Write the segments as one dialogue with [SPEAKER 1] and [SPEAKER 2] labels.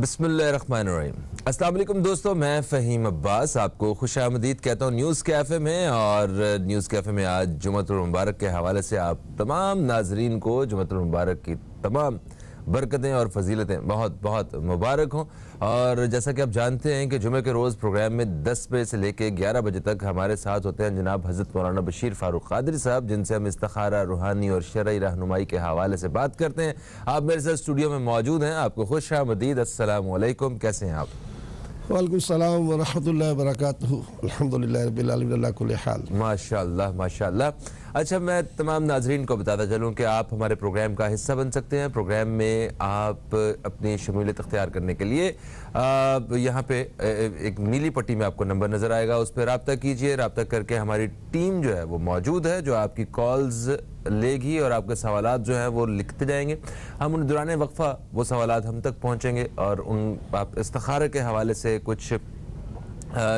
[SPEAKER 1] बिस्मिल्लाहिर्रहमानिर्रहीम। अस्सलाम वालेकुम दोस्तों, मैं फ़हीम अब्बास आपको खुशामदीद कहता हूँ न्यूज़ कैफ़े में। और न्यूज़ कैफ़े में आज जुमअतुल मुबारक के हवाले से आप तमाम नाजरीन को जुमअतुल मुबारक की तमाम बरकतें और फजीलतें बहुत बहुत मुबारक हों। और जैसा कि आप जानते हैं कि जुमे के रोज़ प्रोग्राम में 10 बजे से लेकर 11 बजे तक हमारे साथ होते हैं जनाब हज़रत मौलाना बशीर फ़ारूक क़ादरी साहब, जिनसे हम इस्तिखारा, रूहानी और शरई रहनुमाई के हवाले से बात करते हैं। आप मेरे साथ स्टूडियो में मौजूद हैं, आपको खुशामदीद। अस्सलाम वालेकुम, कैसे हैं आप?
[SPEAKER 2] वालेकुम सलाम व रहमतुल्लाहि व बरकातहू। अल्हम्दुलिल्लाहि रब्बिल आलमीन अला कुल्ली हाल।
[SPEAKER 1] माशाअल्लाह माशाअल्लाह। अच्छा, मैं तमाम नाजरीन को बताता चलूँ कि आप हमारे प्रोग्राम का हिस्सा बन सकते हैं। प्रोग्राम में आप अपनी शमूलियत अख्तियार करने के लिए यहाँ पे एक नीली पट्टी में आपको नंबर नज़र आएगा, उस पर रब्ता कीजिए। रब्ता करके हमारी टीम जो है वो मौजूद है, जो आपकी कॉल्स लेगी और आपके सवालात जो हैं वो लिखते जाएंगे। हम उन दौरान वक्फ़ा वो सवालात हम तक पहुँचेंगे और उन आप इस्तिखारा के हवाले से, कुछ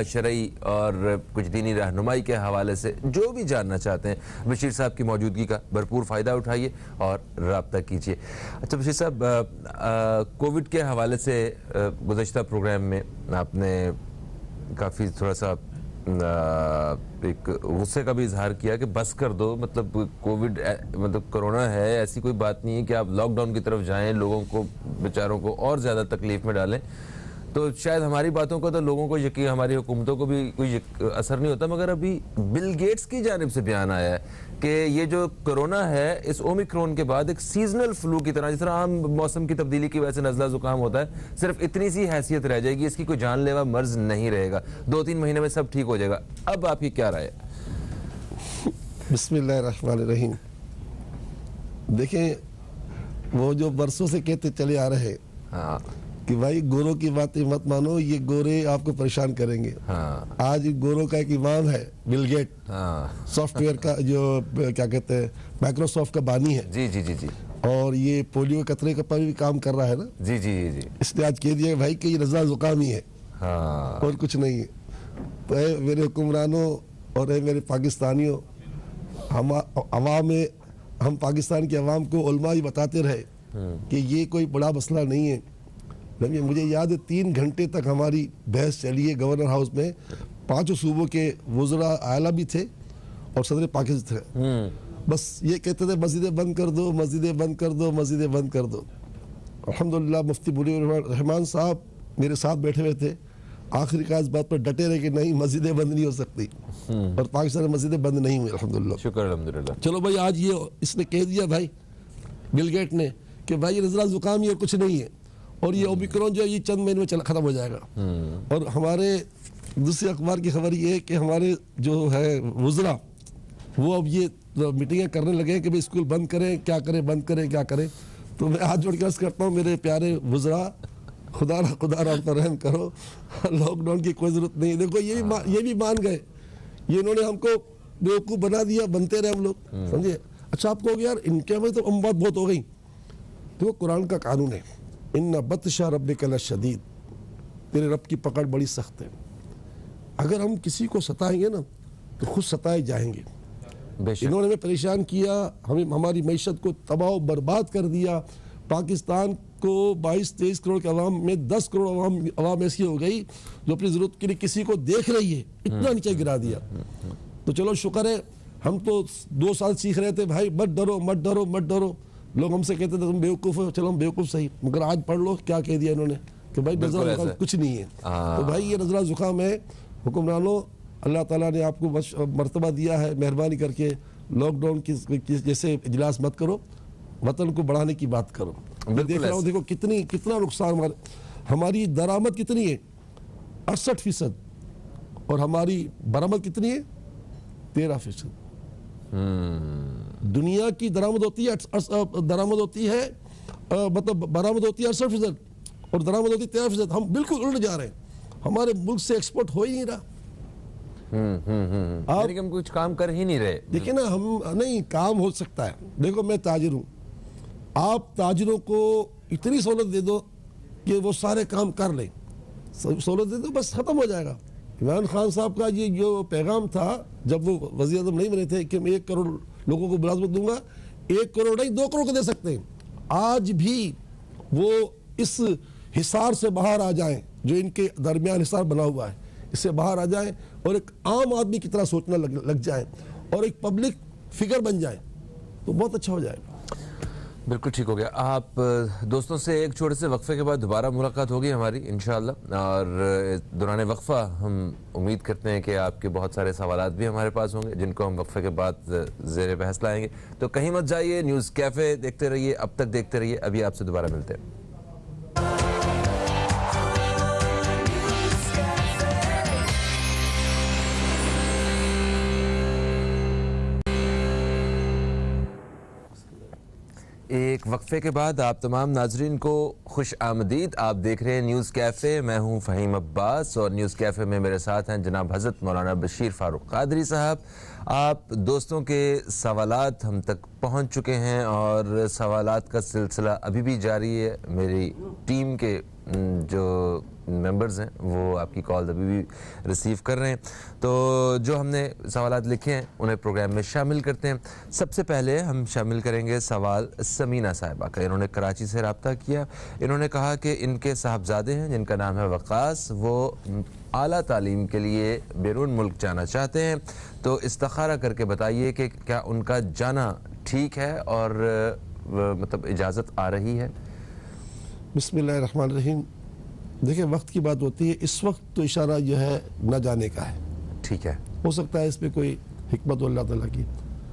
[SPEAKER 1] शरई और कुछ दीनी रहनुमाई के हवाले से जो भी जानना चाहते हैं, बशीर साहब की मौजूदगी का भरपूर फ़ायदा उठाइए और रब्ता कीजिए। अच्छा बशीर साहब, कोविड के हवाले से गुज़श्ता प्रोग्राम में आपने काफ़ी थोड़ा सा एक गुस्से का भी इजहार किया कि बस कर दो, मतलब कोविड मतलब कोरोना है, ऐसी कोई बात नहीं है कि आप लॉकडाउन की तरफ जाएं, लोगों को बेचारों को और ज़्यादा तकलीफ़ में डालें। तो शायद हमारी बातों का तो लोगों को यकीन, हमारी हुकूमतों को भी कोई असर नहीं होता, मगर अभी बिल गेट्स की जानिब से बयान आया है कि ये जो कोरोना है इस ओमिक्रॉन के बाद एक सीजनल फ्लू की तरह, जिस तरह आम मौसम की तब्दीली की वजह से नज़ला ज़ुकाम होता है, सिर्फ इतनी सी हैसियत रह जाएगी, इसकी कोई जानलेवा मर्ज नहीं रहेगा, 2-3 महीने में सब ठीक हो जाएगा। अब आपकी क्या राय है?
[SPEAKER 2] बिस्मिल्लाहिर्रहमानिर्रहीम। देखें, वो जो बरसों से कहते चले आ रहे हैं,
[SPEAKER 1] हाँ,
[SPEAKER 2] कि भाई गोरों की बातें मत मानो, ये गोरे आपको परेशान करेंगे।
[SPEAKER 1] हाँ,
[SPEAKER 2] आज गोरों का एक इमाम है बिल गेट,
[SPEAKER 1] हाँ,
[SPEAKER 2] सॉफ्टवेयर का जो क्या कहते हैं माइक्रोसॉफ्ट का बानी है,
[SPEAKER 1] जी जी जी जी, और
[SPEAKER 2] ये पोलियो के कतरे का पर भी काम कर रहा है ना।
[SPEAKER 1] जी जी जी,
[SPEAKER 2] इसने आज कह दिया भाई कि ये नज़ला ज़ुकाम ही है,
[SPEAKER 1] हाँ,
[SPEAKER 2] और कुछ नहीं है। तो मेरे हुक्मरानों और मेरे पाकिस्तानियों, हम पाकिस्तान की अवाम को उलमा ही बताते रहे कि ये कोई बड़ा मसला नहीं है। लेकिन मुझे याद है 3 घंटे तक हमारी बहस चली है गवर्नर हाउस में। 5 सूबों के वज़रा आला भी थे और सदर पाकिस्तान थे। बस ये कहते थे मस्जिदें बंद कर दो, मस्जिदें बंद कर दो, मस्जिदें बंद कर दो। अल्हम्दुलिल्लाह मुफ्ती मुनीर रहमान साहब मेरे साथ बैठे हुए थे, आखिरी का इस बात पर डटे रहे कि नहीं, मस्जिदें बंद नहीं हो सकती, और पाकिस्तान में मस्जिदें बंद नहीं हुई अल्हम्दुलिल्लाह।
[SPEAKER 1] शुक्र अल्हम्दुलिल्लाह।
[SPEAKER 2] चलो भाई, आज ये इसने कह दिया भाई बिल गेट ने कि भाई ये नज़ला ज़ुकाम ही कुछ नहीं है, और ये ओमिक्रॉन जो है ये चंद महीने में ख़त्म हो जाएगा। और हमारे दूसरे अखबार की खबर ये है कि हमारे जो है वज़रा वो अब ये मीटिंगें करने लगे हैं कि भाई स्कूल बंद करें, क्या करें, बंद करें, क्या करें। तो मैं हाथ जोड़ के अर्ज़ करता हूँ मेरे प्यारे वज़रा, खुदा आप पर रहम करो, लॉकडाउन की कोई ज़रूरत नहीं है। देखो ये भी मान गए, ये इन्होंने हमको बेवकूफ़ बना दिया, बनते रहे हम लोग, समझे। अच्छा, आपको हो गया यार इनके में तो अम्बात बहुत हो गई। देखो कुरान का कानून है, इन्ना बत्शा रब्बिका लशदीद, तेरे रब की पकड़ बड़ी सख्त है। अगर हम किसी को सताएंगे ना तो खुद सताए जाएंगे। इन्होंने हमें परेशान किया, हमें हमारी मईशत को तबाह बर्बाद कर दिया। पाकिस्तान को 22-23 करोड़ के अवाम में 10 करोड़ अवाम ऐसी हो गई जो अपनी ज़रूरत के लिए किसी को देख रही है, इतना नीचे गिरा दिया। तो चलो शुक्र है, हम तो 2 साल सीख रहे थे भाई, मत डरो मत डरो मत डरो। लोग हमसे कहते थे तुम बेवकूफ़ हो, चलो हम बेवकूफ़ सही, मगर आज पढ़ लो क्या कह दिया इन्होंने कि भाई नज़ला ज़ुकाम कुछ नहीं है। तो भाई ये नज़ला ज़ुकाम है। हुक्मरानों, अल्लाह ताला ने आपको मर्तबा दिया है, मेहरबानी करके लॉकडाउन की जैसे इजलास मत करो, वतन को बढ़ाने की बात करो। मैं देख रहा हूँ, देखो कितना नुकसान, हमारी दरामद कितनी है 68%, और हमारी बरामद कितनी है 13%। दुनिया की दरामद होती है मतलब बरामद होती है 68% और दरामद होती है 13%। हम बिल्कुल उल्ट जा रहे हैं, हमारे मुल्क से एक्सपोर्ट हो ही नहीं रहा।
[SPEAKER 1] आप हम कुछ काम कर ही नहीं रहे।
[SPEAKER 2] देखिए ना, हम नहीं, काम हो सकता है। देखो मैं ताजिर हूँ, आप ताजिरों को इतनी सहूलत दे दो कि वो सारे काम कर लें, सहूलत दे दो, बस ख़त्म हो जाएगा। इमरान खान साहब का ये जो पैगाम था जब वो वज़ीर आज़म नहीं बने थे कि मैं 1 करोड़ लोगों को मुलाजमत दूंगा, 1 करोड़ नहीं 2 करोड़ को दे सकते हैं। आज भी वो इस हिसार से बाहर आ जाएं, जो इनके दरमियान हिसार बना हुआ है इससे बाहर आ जाएं और एक आम आदमी की तरह सोचना लग जाएं और एक पब्लिक फिगर बन जाएं, तो बहुत अच्छा हो जाएगा।
[SPEAKER 1] बिल्कुल ठीक हो गया। आप दोस्तों से एक छोटे से वक्फे के बाद दोबारा मुलाकात होगी हमारी इंशाअल्लाह, और दौरान वक्फा हम उम्मीद करते हैं कि आपके बहुत सारे सवालात भी हमारे पास होंगे जिनको हम वक्फे के बाद ज़ेर बहस लाएंगे। तो कहीं मत जाइए, न्यूज़ कैफ़े देखते रहिए, अब तक देखते रहिए। अभी आपसे दोबारा मिलते हैं। एक वक्फे के बाद आप तमाम नाजरीन को खुश आमदीद। आप देख रहे हैं न्यूज़ कैफ़े, मैं हूं फ़हीम अब्बास और न्यूज़ कैफ़े में मेरे साथ हैं जनाब हज़रत मौलाना बशीर फ़ारूक क़ादरी साहब। आप दोस्तों के सवालात हम तक पहुंच चुके हैं और सवालात का सिलसिला अभी भी जारी है। मेरी टीम के जो मेंबर्स हैं वो आपकी कॉल अभी भी रिसीव कर रहे हैं। तो जो हमने सवालात लिखे हैं उन्हें प्रोग्राम में शामिल करते हैं। सबसे पहले हम शामिल करेंगे सवाल समीना साहिबा का। इन्होंने कराची से रब्ता किया। इन्होंने कहा कि इनके साहबजादे हैं जिनका नाम है वक़ास, वो आला तालीम के लिए बैरून मुल्क जाना चाहते हैं, तो इस्तिखारा करके बताइए कि क्या उनका जाना ठीक है और मतलब इजाज़त आ रही है।
[SPEAKER 2] बिस्मिल्लाहिर्रहमानिर्रहीम। देखिए, वक्त की बात होती है, इस वक्त तो इशारा जो है न जाने का है।
[SPEAKER 1] ठीक है,
[SPEAKER 2] हो सकता है इस पे कोई हिकमत हो अल्लाह ताला की।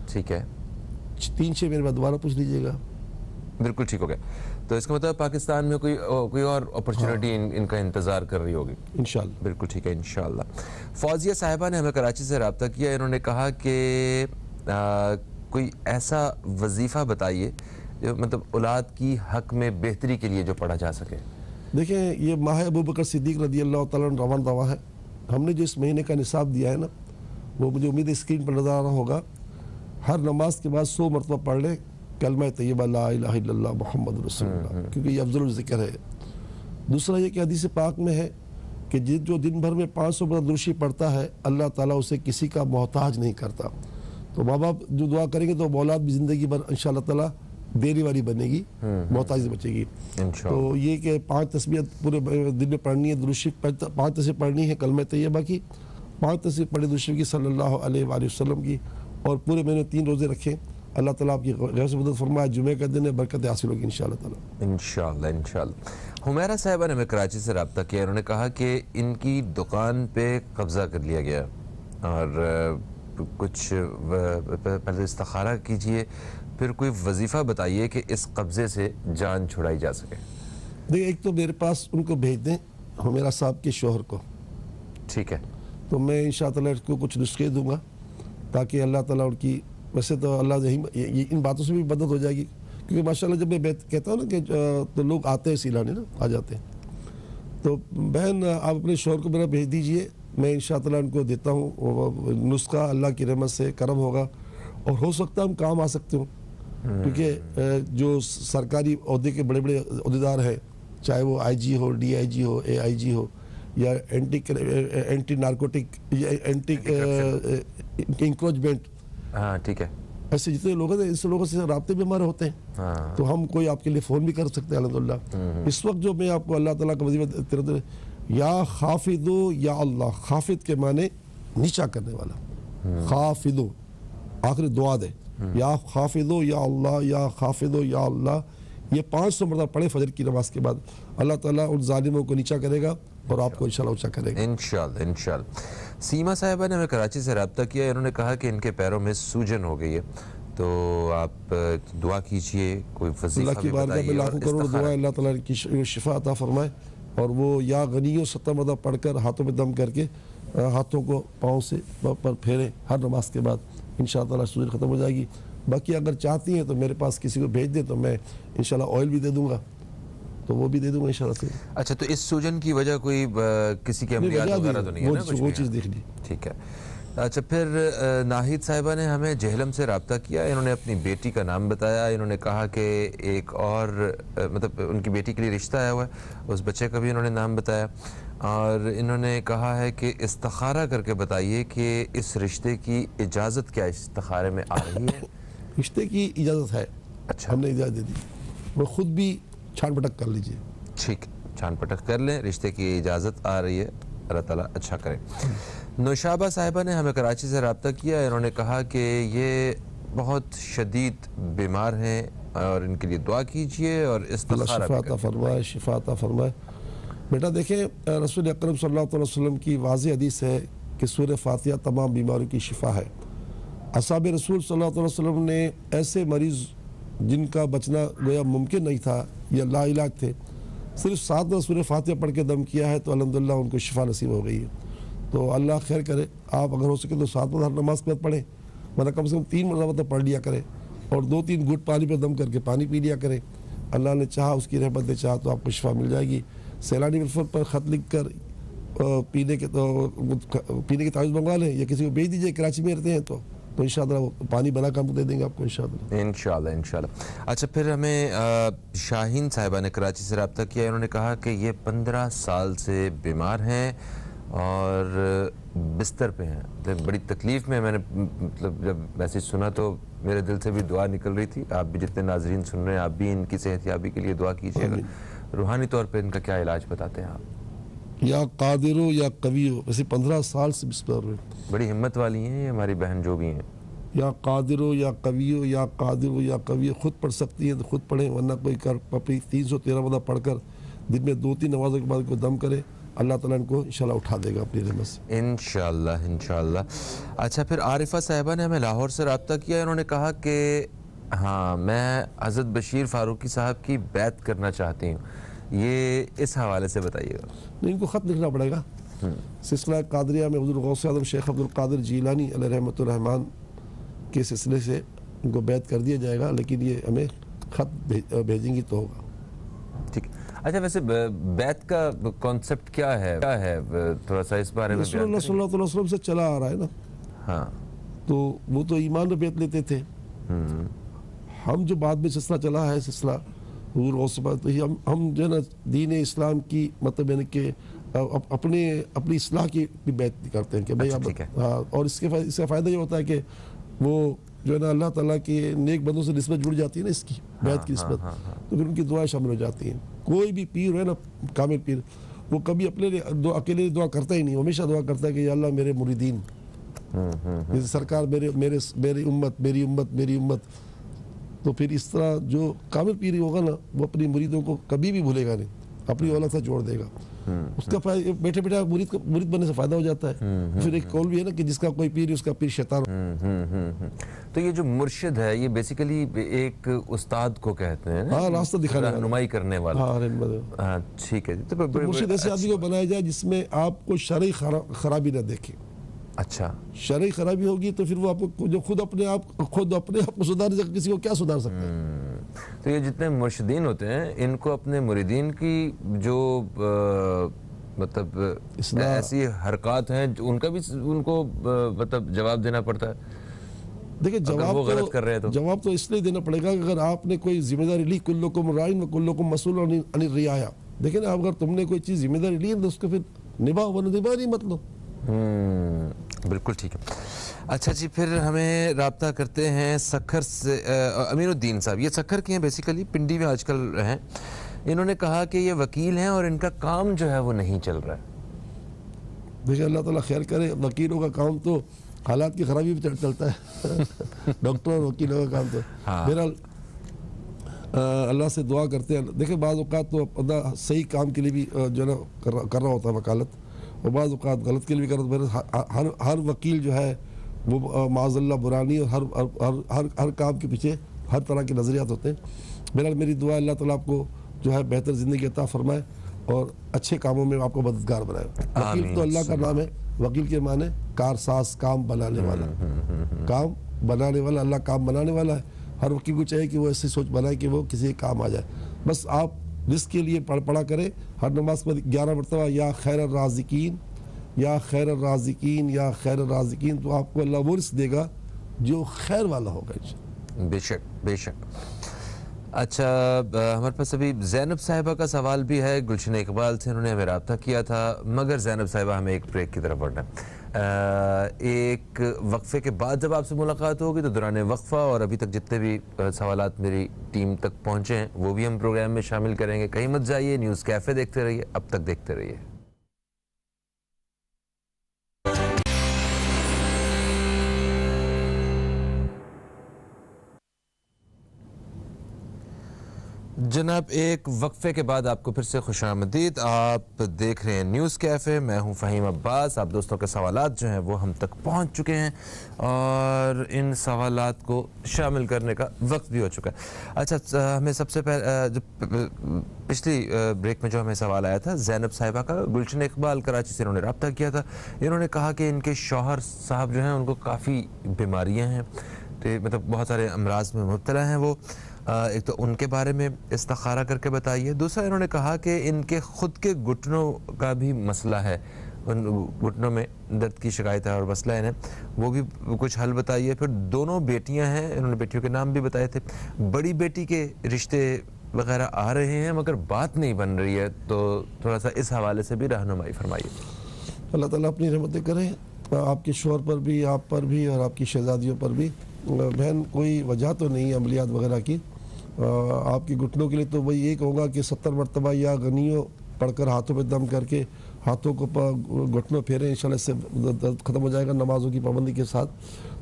[SPEAKER 1] ठीक है,
[SPEAKER 2] 3-6 महीने बाद दोबारा पूछ लीजिएगा।
[SPEAKER 1] बिल्कुल ठीक हो गया। तो इसका मतलब पाकिस्तान में कोई और अपॉर्चुनिटी इनका इंतज़ार कर रही होगी
[SPEAKER 2] इंशाल्लाह।
[SPEAKER 1] बिल्कुल ठीक है, इंशाल्लाह। फौजिया साहिबा ने हमें कराची से रब्ता किया। इन्होंने कहा कि कोई ऐसा वजीफ़ा बताइए जो मतलब औलाद की हक में बेहतरी के लिए जो पढ़ा जा सके।
[SPEAKER 2] देखिए, ये माह अबू बकर सिद्दीक़ रज़ी अल्लाह तआला अन्हु रवान दवा है। हमने जो इस महीने का निसाब दिया है ना, वो मुझे उम्मीद है स्क्रीन पर नज़र आ रहा होगा। हर नमाज के बाद 100 मरतबा पढ़ लें कलमा तय्यबा ला इलाहा इल्लल्लाह मुहम्मद रसूलुल्लाह, क्योंकि ये अफजल ज़िक्र है। दूसरा ये कि हदीस पाक में है कि जो दिन भर में 500 मरतबा दुरूशी पढ़ता है, अल्लाह ताला उसे किसी का मोहताज नहीं करता। तो माँ बाप जो दुआ करेंगे तो औलाद भी ज़िंदगी भर इंशाअल्लाह ताला देने वाली बनेगी, मोहताज से बचेगी। तो ये कि 5 तस्बीह पूरे दिन में पढ़नी है, दुरूद शरीफ 5 तस्बीह पढ़नी है कलमा तय्यबा की, 5 तस्बीह पढ़े दुरूद शरीफ की सल्लल्लाहु अलैहि वसल्लम की, और पूरे महीने 3 रोज़े रखें। अल्लाह ताला आपकी गैर से मदद फरमाए। जुमे का दिन है, बरकत हासिल होगी इंशाअल्लाह ताला।
[SPEAKER 1] इंशाअल्लाह। हुमैरा साहिबा ने हमें कराची से रब्ता किया। उन्होंने कहा कि इनकी दुकान पे कब्ज़ा कर लिया गया और कुछ पहले इस्तिखारा कीजिए, फिर कोई वजीफ़ा बताइए कि इस कब्ज़े से जान छुड़ाई जा सके।
[SPEAKER 2] देखिए, एक तो मेरे पास उनको भेज दें हुमैरा साहब के शोहर को,
[SPEAKER 1] ठीक है, तो
[SPEAKER 2] मैं इंशाअल्लाह इसको कुछ नुस्खे दूंगा ताकि अल्लाह ताला उनकी, वैसे तो अल्लाह यही इन बातों से भी मदद हो जाएगी, क्योंकि माशाअल्लाह जब मैं कहता हूँ ना कि तो लोग आते हैं सिलाने ना, आ जाते हैं। तो बहन, आप अपने शोहर को मेरा भेज दीजिए, मैं इंशाअल्लाह उनको देता हूँ नुस्खा। अल्लाह की रहमत से करम होगा और हो सकता है हम काम आ सकते हो, क्योंकि जो सरकारी अहदे के बड़े बड़े अहदेदार हैं, चाहे वो IG हो, DIG हो, AIG हो, या एंटी नारकोटिक या एंटी इंक्रोचमेंट,
[SPEAKER 1] हाँ ठीक है,
[SPEAKER 2] ऐसे जितने लोग हैं इस लोगों से राब्ते भी हमारे होते हैं।
[SPEAKER 1] हाँ। तो
[SPEAKER 2] हम कोई आपके लिए फ़ोन भी कर सकते हैं अल्हम्दुलिल्लाह। इस वक्त जो मैं आपको अल्लाह ताला का वजीफा, या खाफिदो या अल्लाह, खाफिद के माने नीचा करने वाला, खाफिदो आखिरी दुआ दे, या खाफिदो या अल्लाह, या खाफिदो या अल्लाह, ये 500 मरतबा पढ़े फजर की नमाज के बाद। अल्लाह ताला उन जालिमों को नीचा करेगा और आपको इंशाल्लाह ऊंचा करेगा
[SPEAKER 1] इंशाल्लाह इंशाल्लाह। सीमा साहिबा ने हमें कराची से रब्ता किया। इन्होंने कहा कि इनके पैरों में सूजन हो गई है, तो आप दुआ कीजिए, कोई वजीफा भी बताइए।
[SPEAKER 2] में लाखों करोड़ दुआ अल्लाह ताला की शिफा अता फरमाए, और वो या गनियो 70 मरतबा पढ़कर हाथों में दम करके हाथों को पाँव से पर फेरे हर नमाज के बाद, इंशाअल्लाह सूजन ख़त्म हो जाएगी। बाकी अगर चाहती हैं तो मेरे पास किसी को भेज दें तो मैं इंशाल्लाह ऑयल भी दे दूंगा, तो वो भी दे दूंगा इंशाल्लाह से।
[SPEAKER 1] अच्छा, तो इस सूजन की वजह कोई किसी के अमलियात वगैरह तो नहीं है ना?
[SPEAKER 2] वो चीज़ देख ली,
[SPEAKER 1] ठीक है। अच्छा, फिर नाहिद साहिबा ने हमें जहलम से रब्ता किया। इन्होंने अपनी बेटी का नाम बताया। इन्होंने कहा कि एक और मतलब उनकी बेटी के लिए रिश्ता आया हुआ है, उस बच्चे का भी इन्होंने नाम बताया, और इन्होंने कहा है कि इस्तिखारा करके बताइए कि इस रिश्ते की इजाज़त क्या इस्तिखारे में आ रही है।
[SPEAKER 2] रिश्ते की इजाज़त है।
[SPEAKER 1] अच्छा,
[SPEAKER 2] हमने इजाज़त दे दी, वो खुद भी छाट भटक कर लीजिए।
[SPEAKER 1] ठीक, छान पटक कर लें, रिश्ते की इजाज़त आ रही है, अल्लाह ताला अच्छा करे। नौशाबा साहिबा ने हमें कराची से रब्ता किया, इन्होंने कहा कि ये बहुत शदीद बीमार हैं और इनके लिए दुआ कीजिए और इस्तिखारा भी
[SPEAKER 2] शिफा फरमाए, शिफा फरमाए। बेटा देखें, रसूल अकरम सल्लल्लाहु अलैहि वसल्लम की वाज़ेह हदीस है कि सूरह फातिहा तमाम बीमारियों की शिफा है। असहाब रसूल सल्लल्लाहु अलैहि वसल्लम ने ऐसे मरीज़ जिनका बचना गोया मुमकिन नहीं था या लाइलाज थे, सिर्फ 7 बार सूरह फातिहा पढ़ के दम किया है तो अल्हम्दुलिल्लाह उनको शिफा नसीब हो गई है। तो अल्लाह खैर करे, आप अगर हो सके तो 7 बार हर नमाज के बाद पढ़ें, वरना कम से कम 3 मरतबा तो पढ़ लिया करें और 2-3 घूंट पानी पर दम करके पानी पी लिया करें। अल्लाह ने चाहा, उसकी रहमत ने चाहा तो आपको शिफा मिल जाएगी। सैलानी वेलफेयर पर ख़त लिख कर पीने के तावीज़ मंगवा लें या किसी को भेज दीजिए, कराची में रहते हैं तो इंशाअल्लाह वो पानी बना काम दे देंगे आपको इंशाअल्लाह। अच्छा, फिर हमें शाहीन साहिबा ने कराची से रब्ता किया, इन्होंने कहा कि ये 15 साल से बीमार हैं और बिस्तर पे हैं, तो बड़ी तकलीफ़ में। मैंने मतलब जब मैसेज सुना तो मेरे दिल से भी दुआ निकल रही थी। आप भी जितने नाजरीन सुन रहे हैं, आप भी इनकी सेहतयाबी के लिए दुआ कीजिएगा। रूहानी तौर पे इनका क्या इलाज बताते हैं आप? या कादिरो या कवियो, वैसे 15 साल से बिस्तर में।
[SPEAKER 1] बड़ी हिम्मत वाली हैं ये हमारी बहन जो भी हैं।
[SPEAKER 2] या कादिरो या कवियो, या कादिरो या कवियो, खुद पढ़ सकती हैं तो खुद पढ़ें, वरना कोई कर अपनी 313 मरतबा पढ़कर दिन में 2-3 नमाजों के बाद को दम करे, अल्लाह ताला इनको इंशाल्लाह उठा देगा अपनी रहमत से इंशाल्लाह। अच्छा, फिर आरिफा साहिबा ने हमें लाहौर से रब्ता किया, इन्होंने कहा कि हाँ, मैं हज़रत बशीर फ़ारूकी साहब की बैत करना चाहती हूँ, ये इस हवाले से बताइएगा। नहीं, इनको ख़त लिखना पड़ेगा। सिलसिला कादरिया में हुज़ूर गौस आज़म शेख अब्दुल कादिर जीलानी अलैहि रहमतुर रहमान के सिलसिले से इनको बैत कर दिया जाएगा, लेकिन ये हमें ख़त भेजेंगी तो होगा।
[SPEAKER 1] ठीक। अच्छा, वैसे बैत का कॉन्सेप्ट क्या है थोड़ा सा इस बारे में?
[SPEAKER 2] रसूलुल्लाह सल्लल्लाहु अलैहि वसल्लम से चला आ रहा है ना।
[SPEAKER 1] हाँ,
[SPEAKER 2] तो वो तो ईमान में बैत लेते थे। हम जो बाद में सिलसिला चला है, सिलसिला हुज़ूर गौस तो हम जो है ना दीन इस्लाम की मतलब यानी कि अपनी इस्लाह की भी बैत करते हैं कि भाई आप। हाँ, और इसका फ़ायदा ये होता है कि वो जो है ना अल्लाह ताला के नेक बंदों से निस्बत जुड़ जाती है ना, इसकी बैत की निस्बत, तो फिर उनकी दुआएं शामिल हो जाती हैं। कोई भी पीर है ना, कामिल पीर, वो कभी अपने लिए अकेले दुआ करता ही नहीं, हमेशा दुआ करता है कि या अल्लाह मेरे मुरीदीन, जैसे सरकार मेरी उम्मत। तो फिर इस तरह जो कामिल पीर होगा ना, वो अपनी मुरीदों को कभी भी भूलेगा नहीं, अपनी औलाद से जोड़ देगा। उसका बैठे बैठे मुरीद बनने से फायदा हो जाता है। फिर एक कौल भी है ना कि जिसका कोई पीर उसका पीर शैतान।
[SPEAKER 1] तो ये जो मुर्शिद है, ये बेसिकली एक उस्ताद को कहते हैं।
[SPEAKER 2] हाँ, रास्ता दिखाने वाला,
[SPEAKER 1] रहनुमाई करने वाला।
[SPEAKER 2] हाँ,
[SPEAKER 1] ठीक है।
[SPEAKER 2] तो मुर्शिद ऐसे आदमी को बनाया जाए जिसमें आपको शरई खराबी ना देखे।
[SPEAKER 1] अच्छा,
[SPEAKER 2] शरई खराबी होगी तो फिर वो आपको जो खुद अपने आप को सुधार सकते, किसी को क्या सुधार सकते हैं।
[SPEAKER 1] तो ये जितने मुर्शिदीन होते हैं, इनको अपने मुरीदीन की जो मतलब ऐसी हरकत हैं उनका भी उनको मतलब जवाब देना पड़ता है।
[SPEAKER 2] देखिए, जवाब तो इसलिए देना पड़ेगा कि अगर आपने कोई जिम्मेदारी ली, कुल्लुकुम राइन व कुल्लुकुम मसऊलुन अन रियाया। देखिए ना, अगर तुमने कोई चीज़ जिम्मेदारी ली तो उसको फिर निभाओ, वरना जिम्मेदारी मत लो।
[SPEAKER 1] बिल्कुल ठीक है। अच्छा जी, फिर हमें रब्ता करते हैं सखर से अमीनुद्दीन साहब। ये सखर के हैं, बेसिकली पिंडी में आजकल हैं। इन्होंने कहा कि ये वकील हैं और इनका काम जो है वो नहीं चल रहा है।
[SPEAKER 2] देखिए, अल्लाह ताला खैर करे। वकीलों का काम तो हालात की खराबी में चलता है। डॉक्टर और वकीलों का काम तो बहरहाल अल्लाह से दुआ करते हैं। देखिए, बाज़ औक़ात तो अपना सही काम के लिए भी जो है ना कर रहा होता है वकालत, और बाज़ औक़ात गलत के लिए भी कर रहा होता है। हर वकील जो है वो माज़अल्लाह बुरानी, और हर काम के पीछे हर तरह के नज़रियात होते हैं। बहरहाल मेरी दुआ अल्लाह ताला आपको जो है बेहतर ज़िंदगी अता फरमाए और अच्छे कामों में आपको मददगार बनाए। वकील तो अल्लाह का नाम है। वकील के माने कारसाज, काम बनाने वाला, काम बनाने वाला। अल्लाह काम बनाने वाला है। हर वकील को चाहिए कि वो ऐसी सोच बनाए कि वो किसी काम आ जाए। बस आप रिस्क के लिए पढ़ा करें। हर नमाज पर 11 मरतबा या खैर राज़िकीन, या खैर राज़िकीन, या खैर राज़िकीन, तो आपको अल्लाह वो रिस्क देगा जो खैर वाला होगा।
[SPEAKER 1] बेशक बेशक। अच्छा, हमारे पास अभी ज़ैनब साहिबा का सवाल भी है। गुलशन इकबाल से उन्होंने हमें रब्ता किया था, मगर ज़ैनब साहिबा हमें एक ब्रेक की तरफ बढ़ना है। एक वक्फे के बाद जब आपसे मुलाकात होगी तो दौरान वक्फा और अभी तक जितने भी सवालात मेरी टीम तक पहुँचे हैं वो भी हम प्रोग्राम में शामिल करेंगे। कहीं मत जाइए, न्यूज़ कैफ़े देखते रहिए, अब तक देखते रहिए। जनाब, एक वक्फे के बाद आपको फिर से खुशामदीद। आप देख रहे हैं न्यूज़ कैफ़े, मैं हूं फ़हीम अब्बास। आप दोस्तों के सवालात जो हैं वो हम तक पहुंच चुके हैं और इन सवालात को शामिल करने का वक्त भी हो चुका है। अच्छा, हमें सबसे पहले जो पिछली ब्रेक में जो हमें सवाल आया था ज़ैनब साहिबा का, गुलशन इकबाल कराची से इन्होंने रब्ता किया था। इन्होंने कहा कि इनके शौहर साहब जो हैं उनको काफ़ी बीमारियाँ हैं, तो मतलब बहुत सारे अमराज में मुब्तला हैं वो। एक तो उनके बारे में इस्तिखारा करके बताइए। दूसरा, इन्होंने कहा कि इनके ख़ुद के घुटनों का भी मसला है, उन घुटनों में दर्द की शिकायत है और मसला है, वो भी कुछ हल बताइए। फिर दोनों बेटियां हैं, इन्होंने बेटियों के नाम भी बताए थे। बड़ी बेटी के रिश्ते वगैरह आ रहे हैं मगर बात नहीं बन रही है, तो थोड़ा सा इस हवाले से भी रहनुमाई फरमाइए।
[SPEAKER 2] अल्लाह ताला अपनी रहमतें करें आपके शोहर पर भी, आप पर भी और आपकी शहजादियों पर भी। बहन, कोई वजह तो नहीं है अमलियात वगैरह की। आपके घुटनों के लिए तो वही एक होगा कि 70 मरतबा या गनियों पढ़कर हाथों पे दम करके हाथों को घुटनों फेरें, इंशाल्लाह इससे दर्द ख़त्म हो जाएगा नमाज़ों की पाबंदी के साथ।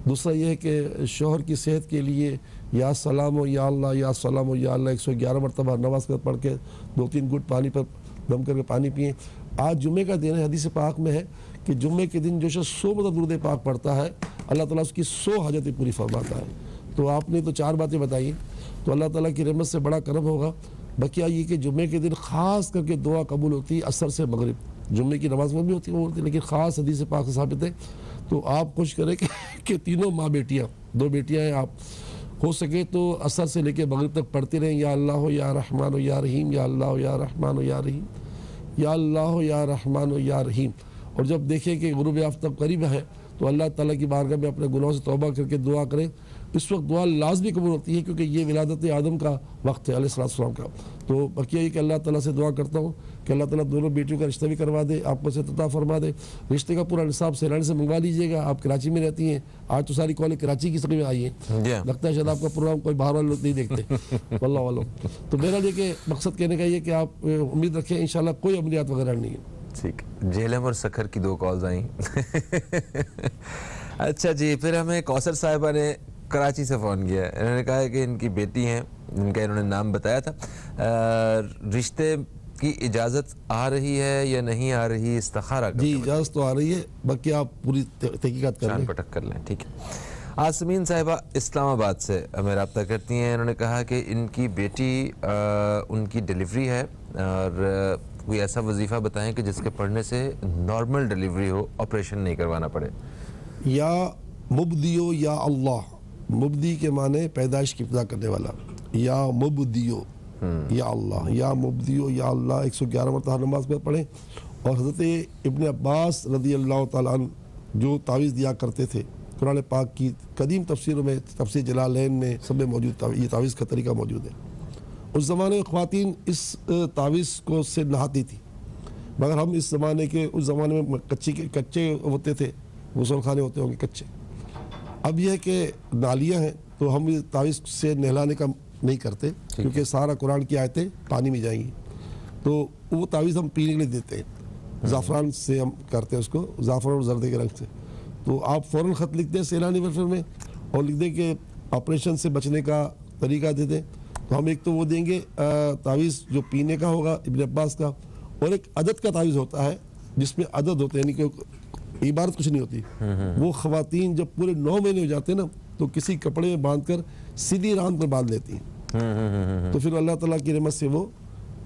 [SPEAKER 2] दूसरा ये है कि शोहर की सेहत के लिए या सलाम या अल्लाह या सलाम या अल्लाह 111 मरतबा नमाज कर पढ़ के 2-3 घुट पानी पर दम करके पानी पिए। आज जुम्मे का दिन है, हदीस पाक में है कि जुम्मे के दिन जो शख्स 100 मतलब दुरूद पाक पढ़ता है अल्लाह ताला उसकी 100 हाजतें पूरी फरमाता है। तो आपने तो 4 बातें बताई, तो अल्लाह ताला की रहमत से बड़ा करम होगा। बकिया ये कि जुम्मे के दिन ख़ास करके दुआ कबूल होती है असर से मगरिब। जुम्मे की नमाज में भी होती है लेकिन ख़ास हदीस पाक से साबित है। तो आप कोशिश करें कि तीनों माँ बेटियाँ, 2 बेटियाँ हैं, आप हो सके तो असर से लेकर मगरिब तक पढ़ते रहें, या अल्लाह या रहमान या रहीम, या अल्लाह या रहमान या रहीम, या अल्लाह या रहमान या रहीम। और जब देखें कि गुरूब आफ्ताब करीब है तो अल्लाह ताला की बारगाह में अपने गुनाहों से तौबा करके दुआ करें। इस वक्त दुआ लाजमी कबूल होती है क्योंकि ये विलादत आदम का वक्त है अलैहिस्सलाम का। तो बकिया ये कि अल्लाह ताला से दुआ करता हूँ कि अल्लाह ताला दोनों बेटियों का रिश्ता भी करवा दे, आपको से तता फरमा दे। रिश्ते का पूरा निसाब सेलानी से मंगवा लीजिएगा। आप कराची में रहती हैं, आज तो सारी कॉलेज कराची की में आई है, लगता है शायद आपका प्रोग्राम कोई बाहर वाले लोग नहीं देखते वल्लाह वालों। तो मेरा ये कि मकसद कहने का ये कि आप उम्मीद रखें इंशाल्लाह कोई अमलियात वगैरह नहीं है।
[SPEAKER 1] ठीक, जेलम और सखर की 2 कॉल्स आई। अच्छा जी, फिर हमें कौसर साहिबा ने कराची से फ़ोन किया। इन्होंने कहा है कि इनकी बेटी हैं, इनका इन्होंने नाम बताया था, रिश्ते की इजाज़त आ रही है या नहीं आ रही, इस्तिखारा
[SPEAKER 2] जी इजाज़त तो आ रही है, बाकी आप पूरी तहकीकात कर लें,
[SPEAKER 1] पटक कर लें। ठीक है। आसमीन साहिबा इस्लामाबाद से हमें रब्ता करती हैं। इन्होंने कहा कि इनकी बेटी उनकी डिलीवरी है और कोई ऐसा वजीफ़ा बताएं कि जिसके पढ़ने से नॉर्मल डिलीवरी हो, ऑपरेशन नहीं करवाना पड़े।
[SPEAKER 2] या मुबदियो या अल्लाह, मुबदी के माने पैदाइश की इब्तिदा करने वाला, या मुबदियो या अल्लाह, या मुबदियो या अल्लाह 111 मरतबा नमाज में पढ़ें। और हज़रत इब्न अब्बास रज़ी अल्लाह तआला अन्हु जो तावीज़ दिया करते थे, कुरान पाक की कदीम तफसीरों में, तफसीर जलालैन में सब में मौजूद ये तावीज़ का तरीका मौजूद है। उस ज़माने में ख़वातीन इस तावीज़ को से नहाती थी, मगर हम इस ज़माने के, उस ज़माने में कच्चे होते थे, गुसल खाने होते होंगे कच्चे। अब यह है कि नालियाँ हैं तो हम इस तावीज़ से नहलाने का नहीं करते क्योंकि सारा कुरान की आयतें पानी में जाएंगी। तो वो तावीज़ हम पीने के लिए देते हैं, ज़ाफ़रान से हम करते हैं उसको, ज़ाफ़रान और जर्दे के रंग से। तो आप फ़ौरन ख़त लिख दें सेलानी वेलफेयर में और लिख दें कि ऑपरेशन से बचने का तरीका दे दें। तो हम एक तो वो देंगे तावीज़ जो पीने का होगा इब्न अब्बास का, और एक अदद का तावीज़ होता है जिसमें अदद होते हैं, यानी कि इबारत कुछ नहीं होती। वो ख़वातीन जब पूरे 9 महीने हो जाते हैं ना तो किसी कपड़े में बांध कर सीधी रान पर बांध लेती हैं। तो फिर अल्लाह ताला की रहमत से वो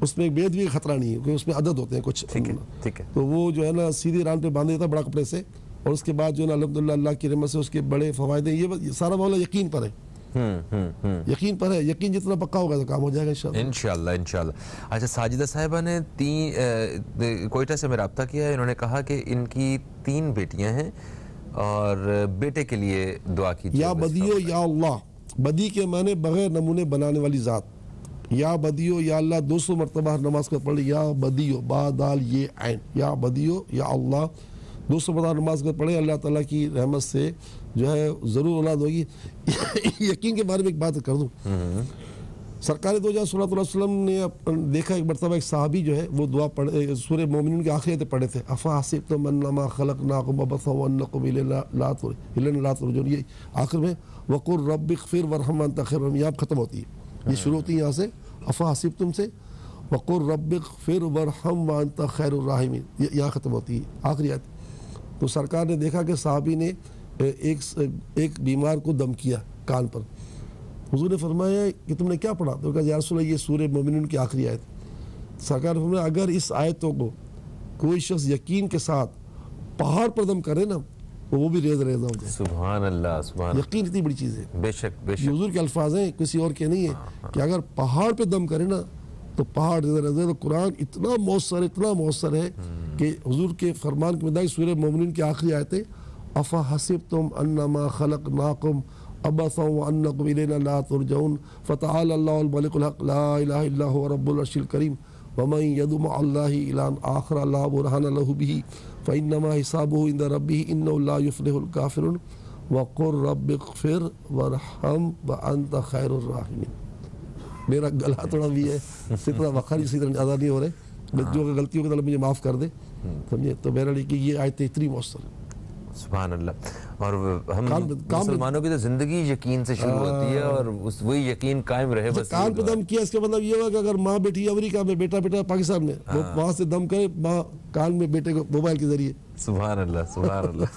[SPEAKER 2] उसमें एक बेद भी खतरा नहीं है क्योंकि उसमें अदद होते हैं कुछ।
[SPEAKER 1] ठीक है।
[SPEAKER 2] तो वो जो है ना सीधी रान पे बांध देता बड़ा कपड़े से, और उसके बाद जो है ना अल्हम्दुलिल्लाह अल्लाह की रहमत से उसके बड़े फ़वाइद हैं। ये सारा मामला यकीन पर है, यकीन पर है। यकीन जितना पक्का होगा तो काम हो जाएगा इंशाल्लाह। अच्छा, साजिदा साहिबा ने कोयटा से मेरा रब्ता किया है। इन्होंने कहा कि इनकी 3 बेटियां हैं और बेटे के लिए दुआ कीजिए। या बदियो या अल्लाह, बदी के माने बगैर नमूने बनाने वाली ज़ात। या बदियो या अल्लाह 200 मरतबा हर नमाज का पढ़, या बदियो बा दाल ये ऐन, या बदियो या अल्लाह 200 नमाज कर पढ़े, अल्लाह ताला की रहमत से जो है ज़रूर औलाद होगी। यकीन के बारे में एक बात कर दूँ, सरकार दो जहाँ सल्लल्लाहु ने देखा एक मरतबा एक साहबी जो है वो दुआ पढ़े, सूरह मोमिनून के आखिरी आयत पढ़े थे, अफ़ा हसिबतुम अन्नमा खलक़नाकुम अबसा व अन्नकुम इलैना ला तुरजऊन, ये आखिर में वक़ुल रब्बिग़फिर वरहम व अंता खैरुर राहिमीन ख़त्म होती है। ये शुरू होती है यहाँ से अफ़ा हसिबतुम से, वक़ुल रब्बिग़फिर वरहम व अंता खैरुर राहिमीन, ये यहाँ ख़त्म होती है आखिरी आयत। तो सरकार ने देखा कि साहबी ने एक बीमार को दम किया कान पर। हुजूर ने फरमाया कि तुमने क्या पढ़ा? तो कहा या रसूल अल्लाह ये सूरह मोमिनून की आखिरी आयत। सरकार ने फरमाया अगर इस आयतों को कोई शख्स यकीन के साथ पहाड़ पर दम करे ना तो वो भी रेज़ रेज़ हो जाए।
[SPEAKER 1] सुभान अल्लाह, सुभान।
[SPEAKER 2] यकीन इतनी बड़ी चीज़ है।
[SPEAKER 1] बेशक बेशक।
[SPEAKER 2] हुजूर के अल्फाज हैं, किसी और के नहीं है कि अगर पहाड़ पे दम करे ना तो पहाड़ रेज़ रेज़। तो कुरान इतना मौसर है कि हुजूर के फरमान के मुताबिक सूरह मोमिनून की आखिरी आयतें अफ़ा हसिबतुम अन्नमा खलक़नाकुम अबसा व अन्नकुम इलैना ला तुरजऊन फ़तआलल्लाहुल मलिकुल हक़ ला इलाहा इल्ला हुवा रब्बुल अर्शिल करीम व मन यदउ मअल्लाहि इलाहन आखर ला बुरहान लहु बिही फ़इन्नमा हिसाबुहु इंदा रब्बिही इन्नहु ला युफ़्लिहुल काफ़िरून वक़ुल रब्बिग़फिर वरहम व अंता खैरुर राहिमीन। मेरा गला थोड़ा भी है, इतना वक़ार इसी तरह अदा नहीं हो रहे, जो गलतियों के तरह मुझे माफ़ कर दे, समझे। तो मेरा लिए कि ये आयतें इतनी मौसर है।
[SPEAKER 1] सुभान अल्लाह। और हम मुसलमानों की तो जिंदगी यकीन से शुरू होती है और वही यकीन कायम रहे। बस
[SPEAKER 2] कान पे दम किया, इसका मतलब ये हुआ कि अगर माँ बैठी अमेरिका में, बेटा पाकिस्तान में, वो वहाँ से दम करे माँ कान में बेटे को मोबाइल के जरिए।
[SPEAKER 1] सुभान अल्लाह, सुभान अल्लाह।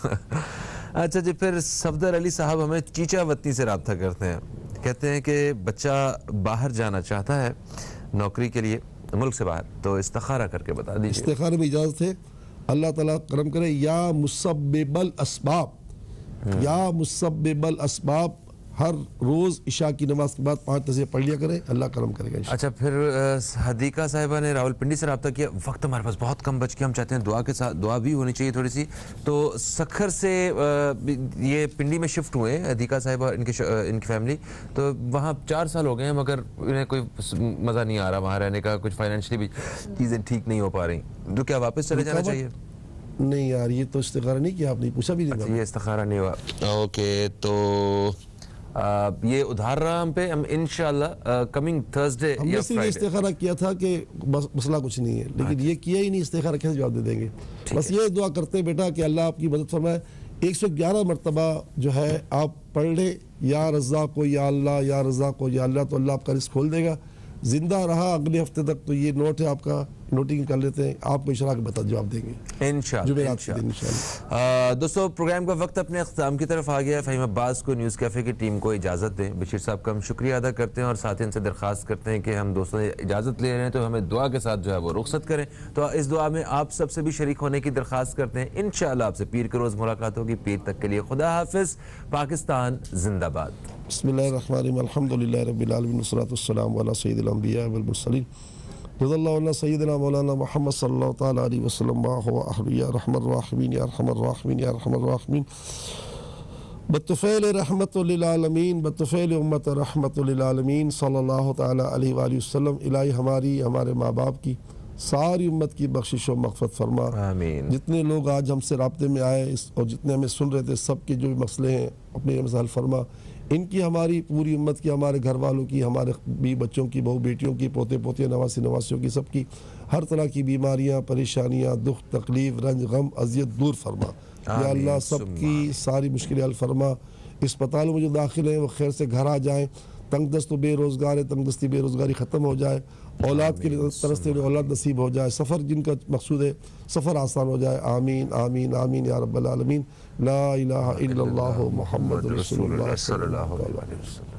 [SPEAKER 1] अच्छा जी, फिर सफदर अली साहब हमें चीचावतनी से रब्ता करते हैं, कहते हैं कि बच्चा बाहर जाना चाहता है नौकरी के लिए मुल्क से बाहर, तो इस्तिखारा करके बता दीजिए।
[SPEAKER 2] इस्तिखारे में इजाज़त है, अल्लाह ताला करम करे। या मुसब्बिबल अस्बाब, या मुसब्बिबल अस्बाब, हर रोज़ इशा की नमाज के बाद 5 तस्बीह पढ़ लिया करें, अल्लाह करम करेगा।
[SPEAKER 1] अच्छा, फिर हदीका साहिबा ने रावलपिंडी से रब्ता किया, वक्त हमारे पास बहुत कम बच के, हम चाहते हैं दुआ के साथ दुआ भी होनी चाहिए थोड़ी सी। तो सखर से ये पिंडी में शिफ्ट हुए हदीका साहिबा, इनकी फैमिली, तो वहाँ 4 साल हो गए हैं, मगर इन्हें कोई मज़ा नहीं आ रहा वहाँ रहने का, कुछ फाइनेंशियली भी चीज़ें ठीक नहीं हो पा रही, तो क्या वापस चले जाना चाहिए?
[SPEAKER 2] नहीं यार, ये तो इस्तिखारा नहीं किया आपने, पूछा भी नहीं।
[SPEAKER 1] अच्छा, ये इस्तिखारा नहीं हुआ। ओके, तो ये उधार रहा हम पे। हम इंशाल्लाह कमिंग थर्सडे या फ्राइडे
[SPEAKER 2] इस्तिखारा किया था कि मसला कुछ नहीं है, लेकिन ये किया ही नहीं, इस्तिखारा कैसे जवाब दे देंगे। बस ये दुआ करते हैं बेटा कि अल्लाह आपकी मदद फरमाए। 111 मरतबा जो है आप पढ़ ले, या रज़ा को या अल्लाह, या रज़ा को या अल्लाह, तो अल्लाह आपका रिस्क खोल देगा। जिंदा रहा अगले हफ्ते तक तो ये नोट है आपका, नोटिंग कर लेते हैं, आपको इशारा के बता जवाब देंगे इंशाल्लाह।
[SPEAKER 1] दोस्तों, प्रोग्राम का वक्त अपने अख्ताम की तरफ आ गया है। फ़हीम अब्बास को, न्यूज़ कैफ़े की टीम को इजाज़त दें। बशीर साहब का हम शुक्रिया अदा करते हैं और साथ ही इनसे दरख्वास्त करते हैं कि हम दोस्तों से इजाज़त ले रहे हैं तो हमें दुआ के साथ जो है वो रुखसत करें। तो इस दुआ में आप सबसे भी शरीक होने की दरख्वास्त करते हैं। इंशाअल्लाह आपसे पीर के रोज़ मुलाकात होगी। पीर तक के लिए खुदा हाफिज़। पाकिस्तान जिंदाबाद।
[SPEAKER 2] बिस्मिल्लाहिर्रहमानिर्रहीम, अल्हम्दुलिल्लाहि रब्बिल आलमीन, वस्सलातु वस्सलामु अला सय्यिदिल अंबिया वल मुरसलीन, रज़ियल्लाहु अन्ना सय्यिदना मौलाना मुहम्मद सल्लल्लाहु तआला अलैहि वसल्लम व हुवा अहलु या रहमर राहिमीन या अरहमर राहिमीन या अरहमर राहिमीन, बतफ़ैल रहमतुल लिल आलमीन, बतफ़ैल उम्मत रहमतुल लिल आलमीन सल्लल्लाहु तआला अलैहि वसल्लम। इलाही हमारे माँ बाप की सारी उम्मत की बख्शिश व मग़फ़िरत फरमा। आमीन। जितने लोग आज हमसे राब्ते में आए और जितने हमें सुन रहे थे, सब के जो भी मसले हैं अपने हल फरमा। इनकी, हमारी पूरी उम्मत की, हमारे घर वालों की, हमारे भी बच्चों की, बहू बेटियों की, पोते पोतियों, नवासी नवासियों की, सबकी हर तरह की बीमारियां, परेशानियां, दुख, तकलीफ़, रंज, गम, अज़ियत दूर फरमा। या अल्लाह सबकी सारी मुश्किलें हल फरमा। अस्पतालों में जो दाखिल हैं वो खैर से घर आ जाएँ। तंगदस्त बेरोज़गार है, तंगदस्ती बेरोज़गारी ख़त्म हो जाए। औलाद के तरफ से औलाद नसीब हो जाए। सफ़र जिनका मकसूद है सफ़र आसान हो जाए। आमीन आमीन आमीन या रब्बल आलमीन। ला इलाहा इल्लल्लाहु मुहम्मदुर रसूलुल्लाह सल्लल्लाहु अलैहि वसल्लम।